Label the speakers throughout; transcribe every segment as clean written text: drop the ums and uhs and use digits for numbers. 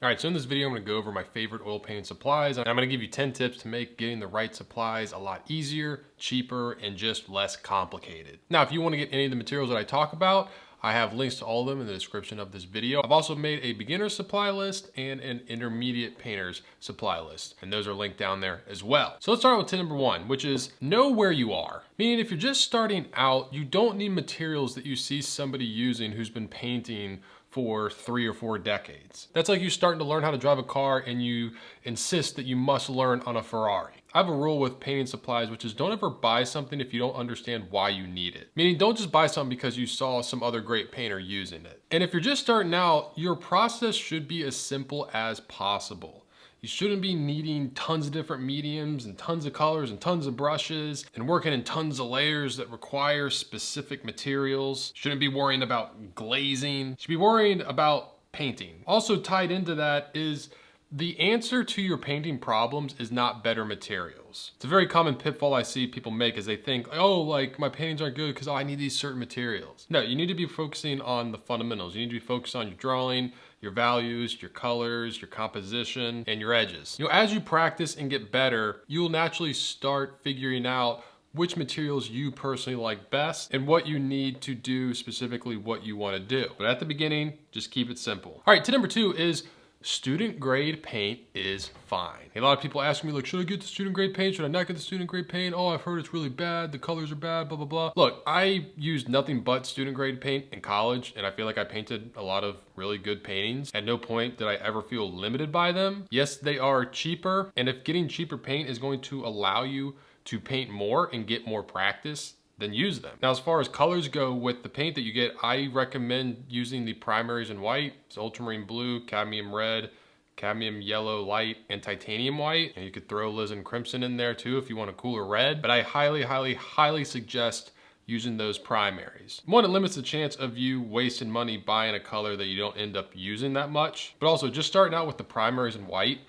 Speaker 1: All right, so in this video, I'm gonna go over my favorite oil painting supplies. I'm gonna give you 10 tips to make getting the right supplies a lot easier, cheaper, and just less complicated. Now, if you wanna get any of the materials that I talk about, I have links to all of them in the description of this video. I've also made a beginner supply list and an intermediate painter's supply list, and those are linked down there as well. So let's start with tip number 1, which is know where you are. Meaning if you're just starting out, you don't need materials that you see somebody using who's been painting for 3 or 4 decades. That's like you starting to learn how to drive a car and you insist that you must learn on a Ferrari. I have a rule with painting supplies, which is don't ever buy something if you don't understand why you need it. Meaning don't just buy something because you saw some other great painter using it. And if you're just starting out, your process should be as simple as possible. You shouldn't be needing tons of different mediums and tons of colors and tons of brushes and working in tons of layers that require specific materials. Shouldn't be worrying about glazing. Should be worrying about painting. Also tied into that is the answer to your painting problems is not better materials. It's a very common pitfall I see people make is they think, oh, like my paintings aren't good because I need these certain materials. No, you need to be focusing on the fundamentals. You need to be focused on your drawing, your values, your colors, your composition, and your edges. You know, as you practice and get better, you'll naturally start figuring out which materials you personally like best and what you need to do specifically what you want to do. But at the beginning, just keep it simple. All right, tip number 2 is student grade paint is fine. A lot of people ask me like, should I get the student grade paint? Should I not get the student grade paint? Oh, I've heard it's really bad. The colors are bad, blah, blah, blah. Look, I used nothing but student grade paint in college, and I feel like I painted a lot of really good paintings. At no point did I ever feel limited by them. Yes, they are cheaper, and if getting cheaper paint is going to allow you to paint more and get more practice, then use them. Now, as far as colors go with the paint that you get, I recommend using the primaries in white. It's ultramarine blue, cadmium red, cadmium yellow light, and titanium white. And you could throw alizarin crimson in there too if you want a cooler red. But I highly suggest using those primaries. One, it limits the chance of you wasting money buying a color that you don't end up using that much. But also just starting out with the primaries in white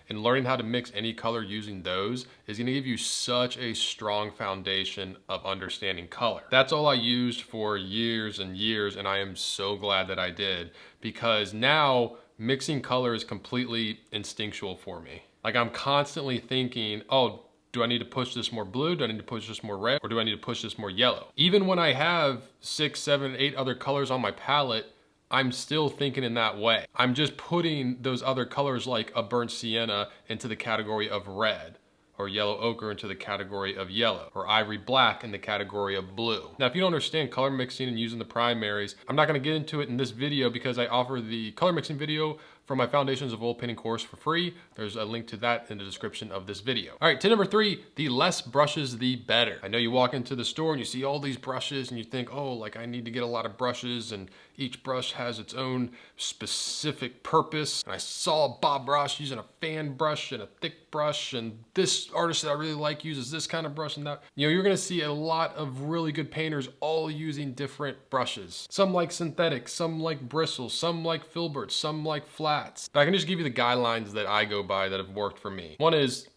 Speaker 1: and learning how to mix any color using those is gonna give you such a strong foundation of understanding color. That's all I used for years and years, and I am so glad that I did, because now mixing color is completely instinctual for me. Like I'm constantly thinking, oh, do I need to push this more blue? Do I need to push this more red? Or do I need to push this more yellow? Even when I have 6, 7, 8 other colors on my palette, I'm still thinking in that way. I'm just putting those other colors like a burnt sienna into the category of red, or yellow ochre into the category of yellow, or ivory black in the category of blue. Now, if you don't understand color mixing and using the primaries, I'm not gonna get into it in this video because I offer the color mixing video from my Foundations of Oil Painting course for free. There's a link to that in the description of this video. All right, tip number 3, the less brushes, the better. I know you walk into the store and you see all these brushes and you think, oh, like I need to get a lot of brushes and each brush has its own specific purpose. And I saw Bob Ross using a fan brush and a thick brush, and this artist that I really like uses this kind of brush and that. You know, you're gonna see a lot of really good painters all using different brushes. Some like synthetic, some like bristles, some like filberts, some like flats. But I can just give you the guidelines that I go by that have worked for me. One is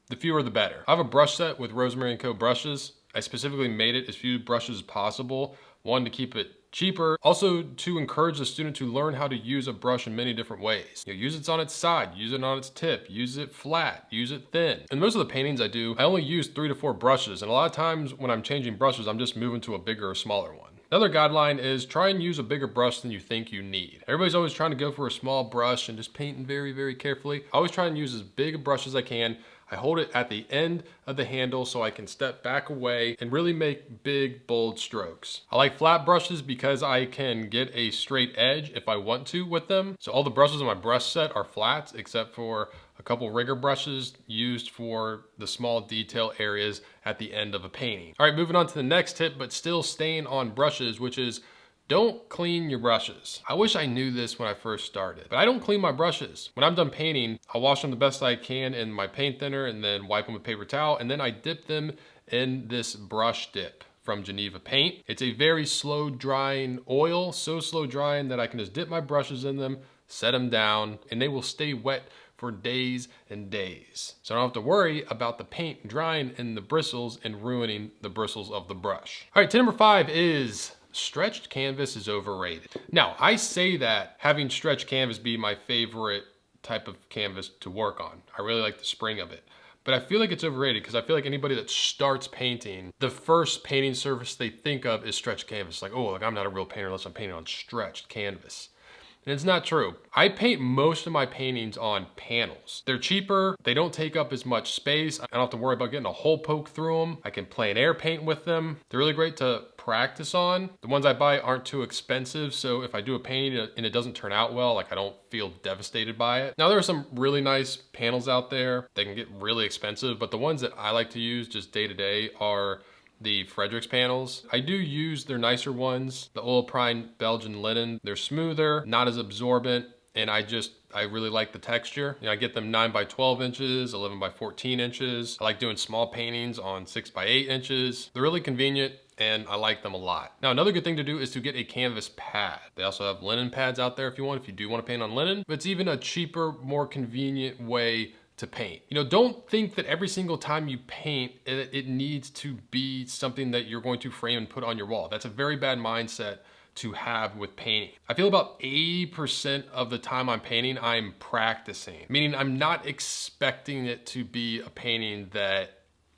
Speaker 1: the fewer the better. I have a brush set with Rosemary & Co brushes. I specifically made it as few brushes as possible. One, to keep it cheaper. Also to encourage the student to learn how to use a brush in many different ways. You know, use it on its side, use it on its tip, use it flat, use it thin. And most of the paintings I do, I only use 3 to 4 brushes. And a lot of times when I'm changing brushes, I'm just moving to a bigger or smaller one. Another guideline is try and use a bigger brush than you think you need. Everybody's always trying to go for a small brush and just painting very, very carefully. I always try and use as big a brush as I can. I hold it at the end of the handle so I can step back away and really make big, bold strokes. I like flat brushes because I can get a straight edge if I want to with them. So all the brushes in my brush set are flats except for a couple rigger brushes used for the small detail areas at the end of a painting. All right, moving on to the next tip, but still staying on brushes, which is don't clean your brushes. I wish I knew this when I first started, but I don't clean my brushes. When I'm done painting, I'll wash them the best I can in my paint thinner and then wipe them with paper towel, and then I dip them in this brush dip from Geneva Paint. It's a very slow drying oil, so slow drying that I can just dip my brushes in them, set them down, and they will stay wet for days and days. So I don't have to worry about the paint drying in the bristles and ruining the bristles of the brush. All right, tip number 5 is stretched canvas is overrated. Now, I say that having stretched canvas be my favorite type of canvas to work on. I really like the spring of it. But I feel like it's overrated because I feel like anybody that starts painting, the first painting surface they think of is stretched canvas. Like, oh, like I'm not a real painter unless I'm painting on stretched canvas. And it's not true. I paint most of my paintings on panels. They're cheaper, they don't take up as much space. I don't have to worry about getting a hole poked through them. I can plein air paint with them. They're really great to practice on. The ones I buy aren't too expensive, so if I do a painting and it doesn't turn out well, like I don't feel devastated by it. Now there are some really nice panels out there. They can get really expensive, but the ones that I like to use just day to day are the Fredericks panels. I do use their nicer ones, the oil plein Belgian linen. They're smoother, not as absorbent, and I really like the texture. You know, I get them 9 by 12 inches, 11 by 14 inches. I like doing small paintings on 6 by 8 inches. They're really convenient and I like them a lot. Now, another good thing to do is to get a canvas pad. They also have linen pads out there if you do want to paint on linen, but it's even a cheaper, more convenient way to paint. You know, don't think that every single time you paint, it needs to be something that you're going to frame and put on your wall. That's a very bad mindset to have with painting. I feel about 80% of the time I'm painting, I'm practicing, meaning I'm not expecting it to be a painting that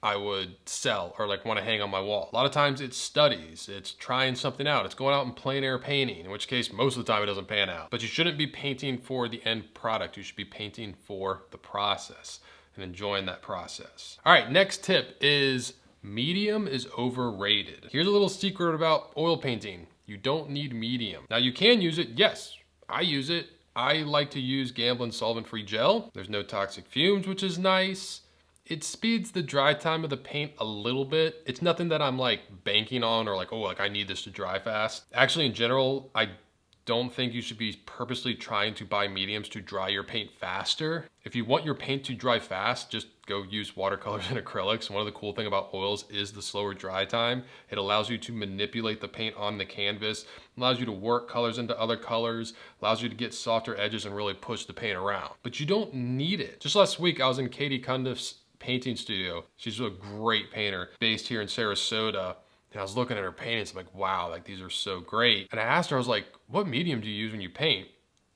Speaker 1: I would sell or like want to hang on my wall. A lot of times it's studies, it's trying something out, it's going out and plein air painting, in which case most of the time it doesn't pan out. But you shouldn't be painting for the end product. You should be painting for the process and enjoying that process. All right, next tip is medium is overrated. Here's a little secret about oil painting. You don't need medium. Now you can use it, yes, I use it. I like to use Gamblin solvent-free gel. There's no toxic fumes, which is nice. It speeds the dry time of the paint a little bit. It's nothing that I'm like banking on or like, oh, like I need this to dry fast. Actually, in general, I don't think you should be purposely trying to buy mediums to dry your paint faster. If you want your paint to dry fast, just go use watercolors and acrylics. One of the cool things about oils is the slower dry time. It allows you to manipulate the paint on the canvas, allows you to work colors into other colors, allows you to get softer edges and really push the paint around. But you don't need it. Just last week, I was in Katie Cundiff's painting studio. She's a great painter based here in Sarasota. And I was looking at her paintings, I'm like, wow, like these are so great. And I asked her, I was like, what medium do you use when you paint?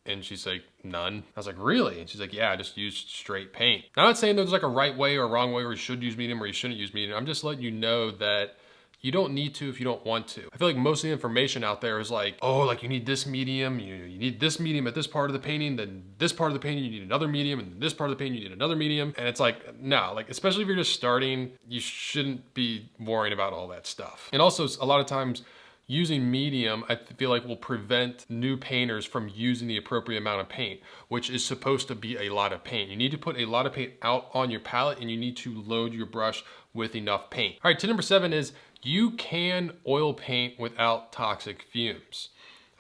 Speaker 1: And she's like, none. I was like, really? And she's like, yeah, I just use straight paint. Now, I'm not saying there's like a right way or a wrong way where you should use medium or you shouldn't use medium. I'm just letting you know that you don't need to if you don't want to. I feel like most of the information out there is like, oh, like you need this medium, you need this medium at this part of the painting, then this part of the painting you need another medium, and this part of the painting you need another medium. And it's like, no, like especially if you're just starting, you shouldn't be worrying about all that stuff. And also a lot of times using medium, I feel like will prevent new painters from using the appropriate amount of paint, which is supposed to be a lot of paint. You need to put a lot of paint out on your palette and you need to load your brush with enough paint. All right, tip number 7 is you can oil paint without toxic fumes.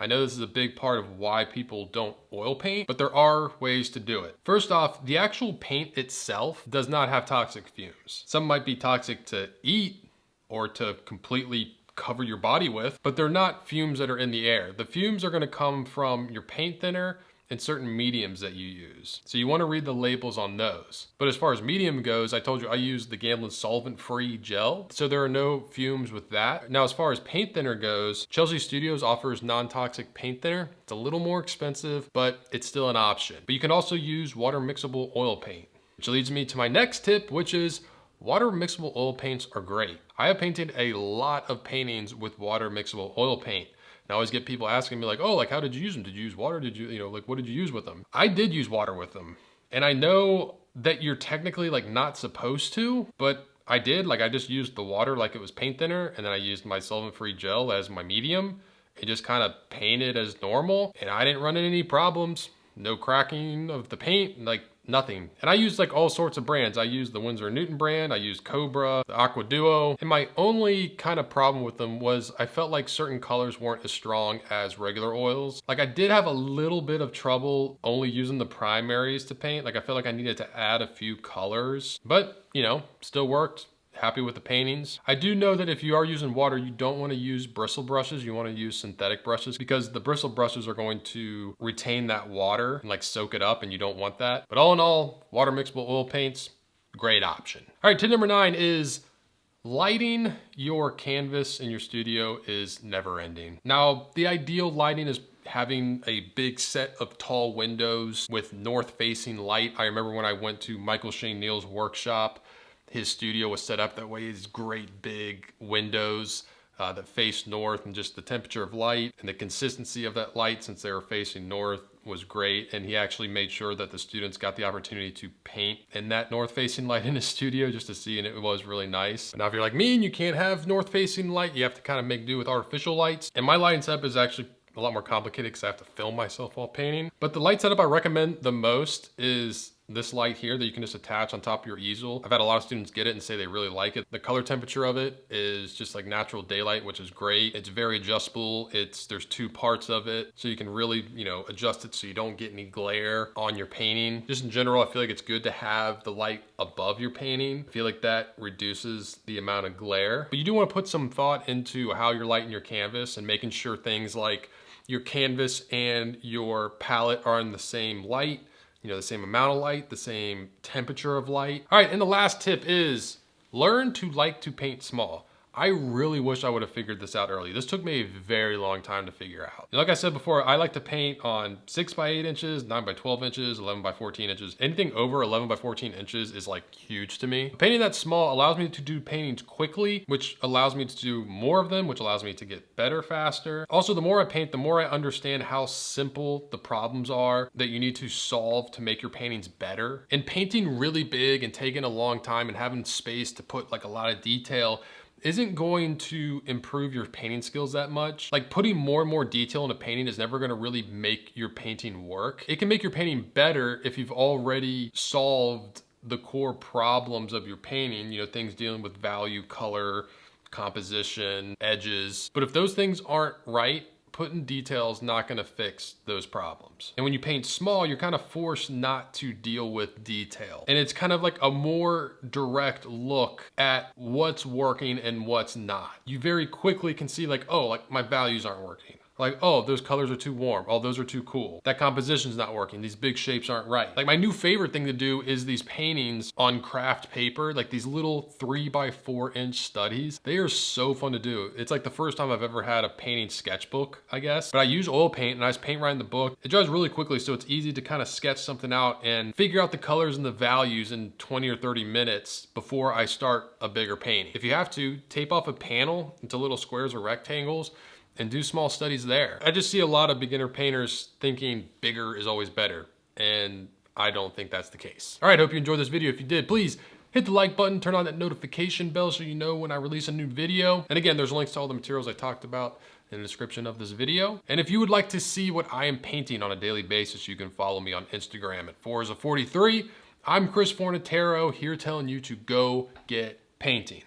Speaker 1: I know this is a big part of why people don't oil paint, but there are ways to do it. First off, the actual paint itself does not have toxic fumes. Some might be toxic to eat or to completely cover your body with, but they're not fumes that are in the air. The fumes are gonna come from your paint thinner and certain mediums that you use. So you wanna read the labels on those. But as far as medium goes, I told you I use the Gamblin solvent-free gel, so there are no fumes with that. Now, as far as paint thinner goes, Chelsea Studios offers non-toxic paint thinner. It's a little more expensive, but it's still an option. But you can also use water mixable oil paint, which leads me to my next tip, which is water mixable oil paints are great. I have painted a lot of paintings with water mixable oil paint. And I always get people asking me like, oh, like how did you use them? Did you use water? Did you know, like what did you use with them? I did use water with them. And I know that you're technically like not supposed to, but I did. Like I just used the water like it was paint thinner, and then I used my solvent-free gel as my medium and just kind of painted as normal. And I didn't run into any problems. No cracking of the paint, like nothing. And I used like all sorts of brands. I used the Winsor & Newton brand, I used Cobra, the Aqua Duo. And my only kind of problem with them was I felt like certain colors weren't as strong as regular oils. Like I did have a little bit of trouble only using the primaries to paint. Like I felt like I needed to add a few colors, but you know, still worked. Happy with the paintings. I do know that if you are using water, you don't want to use bristle brushes. You want to use synthetic brushes because the bristle brushes are going to retain that water and like soak it up, and you don't want that. But all in all, water mixable oil paints, great option. All right, tip number 9 is lighting your canvas in your studio is never ending. Now, the ideal lighting is having a big set of tall windows with north-facing light. I remember when I went to Michael Shane Neal's workshop, his studio was set up that way. These great big windows that face north, and just the temperature of light and the consistency of that light since they were facing north was great. And he actually made sure that the students got the opportunity to paint in that north-facing light in his studio just to see, and it was really nice. But now if you're like me and you can't have north-facing light, you have to kind of make do with artificial lights. And my lighting setup is actually a lot more complicated because I have to film myself while painting. But the light setup I recommend the most is this light here that you can just attach on top of your easel. I've had a lot of students get it and say they really like it. The color temperature of it is just like natural daylight, which is great. It's very adjustable. There's 2 parts of it, so you can really, adjust it so you don't get any glare on your painting. Just in general, I feel like it's good to have the light above your painting. I feel like that reduces the amount of glare. But you do want to put some thought into how you're lighting your canvas and making sure things like your canvas and your palette are in the same light, the same amount of light, the same temperature of light. All right, and the last tip is learn to like to paint small. I really wish I would have figured this out early. This took me a very long time to figure out. Like I said before, I like to paint on 6 by 8 inches, 9 by 12 inches, 11 by 14 inches. Anything over 11 by 14 inches is like huge to me. Painting that small allows me to do paintings quickly, which allows me to do more of them, which allows me to get better faster. Also, the more I paint, the more I understand how simple the problems are that you need to solve to make your paintings better. And painting really big and taking a long time and having space to put like a lot of detail isn't going to improve your painting skills that much. Like putting more and more detail in a painting is never gonna really make your painting work. It can make your painting better if you've already solved the core problems of your painting, things dealing with value, color, composition, edges. But if those things aren't right, putting details not gonna fix those problems. And when you paint small, you're kind of forced not to deal with detail. And it's kind of like a more direct look at what's working and what's not. You very quickly can see like, oh, like my values aren't working. Like, oh, those colors are too warm. Oh, those are too cool. That composition's not working. These big shapes aren't right. Like my new favorite thing to do is these paintings on craft paper, like these little 3 by 4 inch studies. They are so fun to do. It's like the first time I've ever had a painting sketchbook, I guess. But I use oil paint and I just paint right in the book. It dries really quickly, so it's easy to kind of sketch something out and figure out the colors and the values in 20 or 30 minutes before I start a bigger painting. If you have to, tape off a panel into little squares or rectangles and do small studies there. I just see a lot of beginner painters thinking bigger is always better, and I don't think that's the case. All right, hope you enjoyed this video. If you did, please hit the like button, turn on that notification bell so you know when I release a new video. And again, there's links to all the materials I talked about in the description of this video. And if you would like to see what I am painting on a daily basis, you can follow me on Instagram at Forza43. I'm Chris Fornatero, here telling you to go get painting.